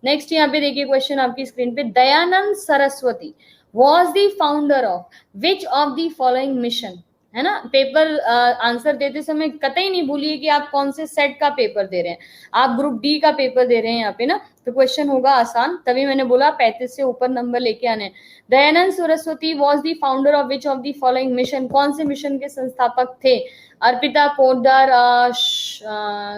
Next यहाँ पे देखिए क्वेश्चन आपकी स्क्रीन पे, Dayanand Saraswati was the founder of which of the following mission, है ना। पेपर आंसर देते समय कतई नहीं भूलिए कि आप कौन से सेट का पेपर दे रहे हैं, आप ग्रुप डी का पेपर दे रहे हैं यहाँ पे ना, तो क्वेश्चन होगा आसान, तभी मैंने बोला 35 से ऊपर नंबर लेके आने। Dayanand Saraswati was the founder of which of the following mission, कौन से मिशन के संस्थापक थे, अर्पिता, पोद्दार,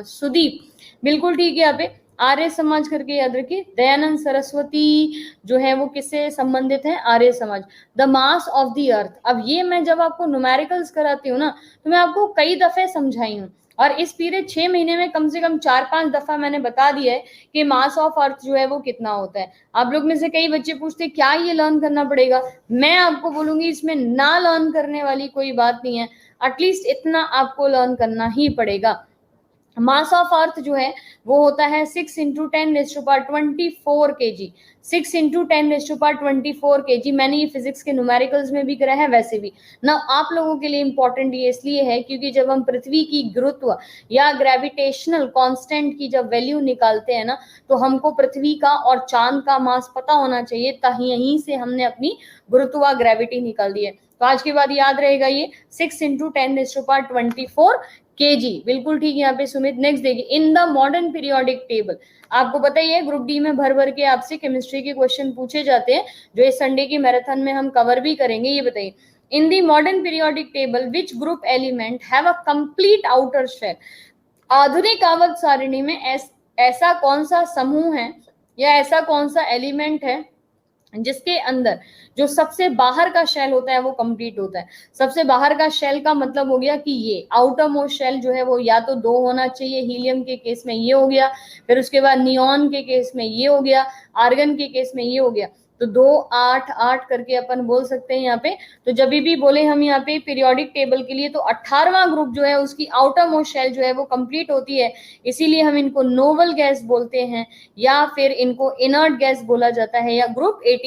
सुदीप, बिल्कुल ठीक है यहाँ पे आर्य समाज करके याद रखिए। दयानंद सरस्वती जो है वो किससे संबंधित है, Arya Samaj. The mass of the earth, अब ये मैं जब आपको न्यूमेरिकल्स कराती हूँ ना, तो मैं आपको कई दफे समझाई हूँ, और इस पीरियड 6 महीने में कम से कम 4-5 दफा मैंने बता दिया है कि मास ऑफ अर्थ जो है वो कितना होता है। आप लोग में से कई बच्चे पूछते क्या ये लर्न करना पड़ेगा, मैं आपको बोलूंगी इसमें ना लर्न करने वाली कोई बात नहीं है, एटलीस्ट इतना आपको लर्न करना ही पड़ेगा। मास ऑफ अर्थ जो है वो होता है 6 इंटू 10⁻24 kg, 6 इंटू 10⁻24 kg। मैंने ये फिजिक्स के न्यूमेरिकल्स में भी करा है, वैसे भी ना आप लोगों के लिए इंपॉर्टेंट ये इसलिए है क्योंकि जब हम पृथ्वी की गुरुत्व या ग्रेविटेशनल कांस्टेंट की जब वैल्यू निकालते हैं ना, तो हमको पृथ्वी का और चांद का मास पता होना चाहिए, ताकि यहीं से हमने अपनी गुरुत्व ग्रेविटी निकाल दी है। तो आज के बाद याद रहेगा ये 6 इंटू 10⁻24 kg, बिल्कुल ठीक है यहाँ पे सुमित। नेक्स्ट देखिए, इन द मॉडर्न पीरियोडिक टेबल, आपको पता ही है ग्रुप डी में भर भर के आपसे केमिस्ट्री के क्वेश्चन पूछे जाते हैं, जो इस संडे की मैराथन में हम कवर भी करेंगे। ये बताइए, in the modern periodic table which group element have a complete outer shell, आधुनिक आवर्त सारिणी में ऐसा कौन सा समूह है या ऐसा कौन सा एलिमेंट है जिसके अंदर जो सबसे बाहर का शेल होता है वो कंप्लीट होता है। सबसे बाहर का शेल का मतलब हो गया कि ये आउटर मोस्ट शेल जो है वो या तो 2 होना चाहिए, हीलियम के केस में ये हो गया, फिर उसके बाद नियॉन के केस में ये हो गया, आर्गन के केस में ये हो गया, तो 2 8 8 करके अपन बोल सकते हैं यहाँ पे। तो जब भी बोले हम यहाँ पे पीरियोडिक टेबल के लिए, तो 18वां ग्रुप जो है उसकी आउटर मोस्ट शेल जो है वो कंप्लीट होती है, इसीलिए हम इनको नोबल गैस बोलते हैं, या फिर इनको इनर्ट गैस बोला जाता है, या ग्रुप 18